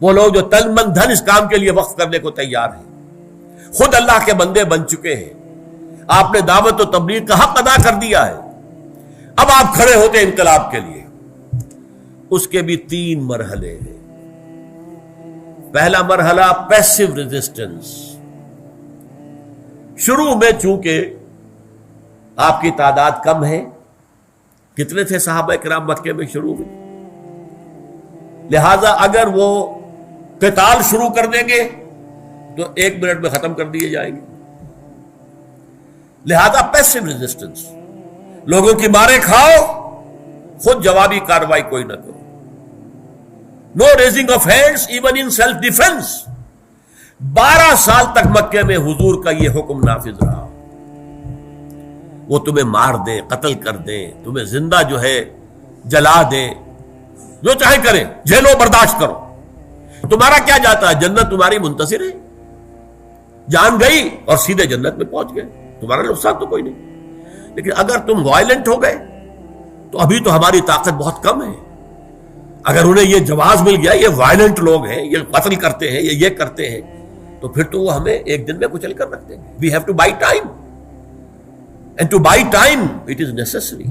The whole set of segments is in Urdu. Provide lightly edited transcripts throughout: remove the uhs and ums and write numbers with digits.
وہ لوگ جو تن من دھن اس کام کے لیے وقف کرنے کو تیار ہیں، خود اللہ کے بندے بن چکے ہیں، آپ نے دعوت و تبلیغ کا حق ادا کر دیا ہے، اب آپ کھڑے ہوتے انقلاب کے لیے۔ اس کے بھی 3 مرحلے ہیں۔ پہلا مرحلہ پیسو ریزسٹنس۔ شروع میں چونکہ آپ کی تعداد کم ہے، کتنے تھے صحابہ کرام مکے میں شروع میں، لہذا اگر وہ قتال شروع کر دیں گے تو 1 منٹ میں ختم کر دیے جائیں گے، لہذا پیسو ریزسٹنس، لوگوں کی مارے کھاؤ، خود جوابی کارروائی کوئی نہ کرو۔ No raising of hands even in self defence. 12 سال تک مکے میں حضور کا یہ حکم نافذ رہا، وہ تمہیں مار دیں، قتل کر دیں، تمہیں زندہ جو ہے جلا دیں، جو چاہے کریں، جھیلو، برداشت کرو، تمہارا کیا جاتا ہے، جنت تمہاری منتصر ہے، جان گئی اور سیدھے جنت میں پہنچ گئے، تمہارا نقصان تو کوئی نہیں۔ لیکن اگر تم وائلنٹ ہو گئے تو ابھی تو ہماری طاقت بہت کم ہے، اگر انہیں یہ جواز مل گیا، یہ وائلنٹ لوگ ہیں، یہ قتل کرتے ہیں، یہ کرتے ہیں، تو پھر تو وہ ہمیں ایک دن میں کچل کر رکھ دیں گے۔ We have to buy time, and to buy time it is necessary.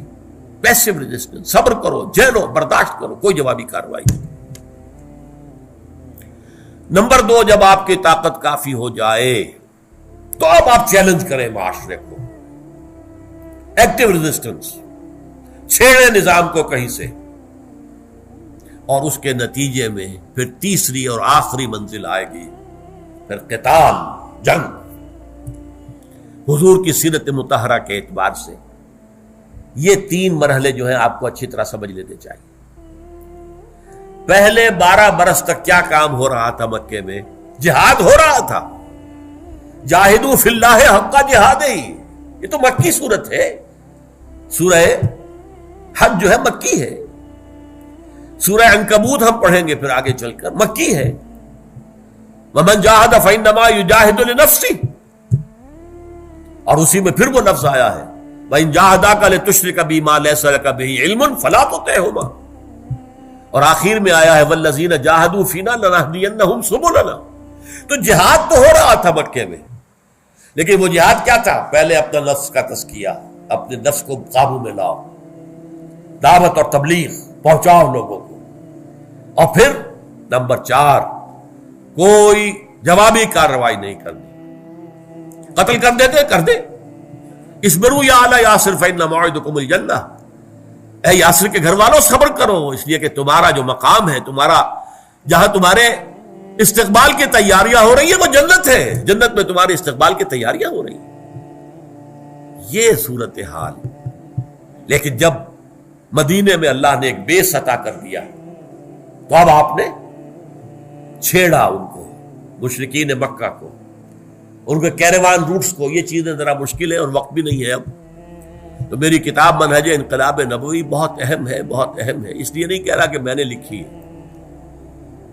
Passive resistance, صبر کرو، جھیلو، برداشت کرو، کوئی جوابی کارروائی نہیں۔ نمبر 2، جب آپ کی طاقت کافی ہو جائے تو اب آپ چیلنج کریں معاشرے کو، ایکٹیو ریزسٹنس، چھیڑے نظام کو کہیں سے، اور اس کے نتیجے میں پھر تیسری اور آخری منزل آئے گی، پھر قتال، جنگ۔ حضور کی سیرت مطہرہ کے اعتبار سے یہ 3 مرحلے جو ہیں آپ کو اچھی طرح سمجھ لینے چاہیے۔ پہلے 12 برس تک کیا کام ہو رہا تھا مکے میں؟ جہاد ہو رہا تھا، جاہدوا فی اللہ حق جہادہ، یہ تو مکی صورت ہے۔ سورہ حج جو ہے مکی ہے، سورہ عنکبوت ہم پڑھیں گے پھر آگے چل کر، مکی ہے۔ وَمَنْ جَاهَدَ فَإِنَّمَا يُجَاهِدُ لِنَفْسِهِ، اور اسی میں پھر وہ لفظ آیا ہے وَإِنْ جَاهَدَاكَ لِتُشْرِكَ بِي مَا لَيْسَ لَكَ بِهِ عِلْمٌ فَلَا تُطِعْهُمَا، اور آخر میں آیا ہے وَالَّذِينَ جَاهَدُوا فِينَا لَنَهْدِيَنَّهُمْ سُبُلَنَا۔ تو جہاد تو ہو رہا تھا مکے میں، لیکن وہ جہاد کیا تھا؟ پہلے اپنا نفس کا تزکیہ، اپنے نفس کو قابو میں لاؤ، دعوت اور تبلیغ پہنچاؤ لوگوں کو، اور پھر نمبر 4، کوئی جوابی کارروائی نہیں کرنی، قتل کر دیتے کر دے۔ اصبروا یا آل یاسر فإن موعدکم الجنہ، اے یاسر کے گھر والوں صبر کرو، اس لیے کہ تمہارا جو مقام ہے، تمہارا جہاں تمہارے استقبال کی تیاریاں ہو رہی ہیں وہ جنت ہے، جنت میں تمہارے استقبال کی تیاریاں ہو رہی ہیں۔ یہ صورتحال، لیکن جب مدینے میں اللہ نے ایک بیس عطا کر دیا تو اب آپ نے چھیڑا ان کو، مشرکین مکہ کو، ان کے کیروان روٹس کو۔ یہ چیزیں ذرا مشکل ہے اور وقت بھی نہیں ہے اب، تو میری کتاب منہج انقلاب نبوی بہت اہم ہے، بہت اہم ہے، اس لیے نہیں کہہ رہا کہ میں نے لکھی ہے۔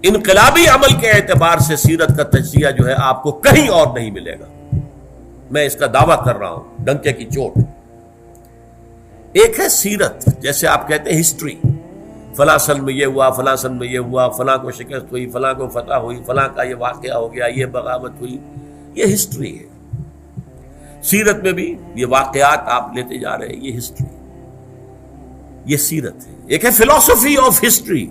انقلابی عمل کے اعتبار سے سیرت کا تجزیہ جو ہے آپ کو کہیں اور نہیں ملے گا، میں اس کا دعویٰ کر رہا ہوں ڈنکے کی چوٹ۔ ایک ہے سیرت، جیسے آپ کہتے ہیں ہسٹری، فلاں سن میں یہ ہوا، فلاں سن میں یہ ہوا، فلاں کو شکست ہوئی، فلاں کو فتح ہوئی، فلاں کا یہ واقعہ ہو گیا، یہ بغاوت ہوئی، یہ ہسٹری ہے۔ سیرت میں بھی یہ واقعات آپ لیتے جا رہے ہیں، یہ ہسٹری، یہ سیرت ہے۔ ایک ہے فلسفی آف ہسٹری،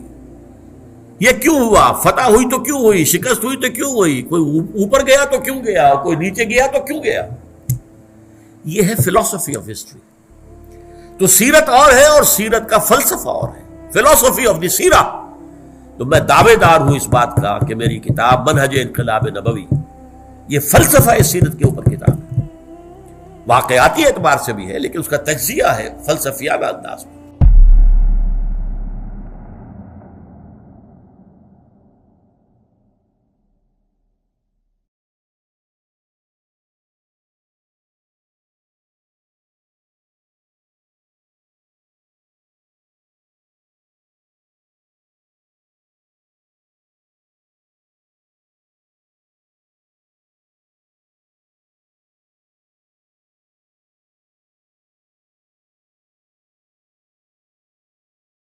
یہ کیوں ہوا، فتح ہوئی تو کیوں ہوئی، شکست ہوئی تو کیوں ہوئی، کوئی اوپر گیا تو کیوں گیا، کوئی نیچے گیا تو کیوں گیا، یہ ہے فلسفی آف ہسٹری۔ تو سیرت اور ہے اور سیرت کا فلسفہ اور ہے، فلسفی آف دی سیرہ۔ تو میں دعوے دار ہوں اس بات کا کہ میری کتاب منہج انقلاب نبوی یہ فلسفہ سیرت کے اوپر کتاب ہے، واقعاتی اعتبار سے بھی ہے لیکن اس کا تجزیہ ہے فلسفیانہ انداز میں۔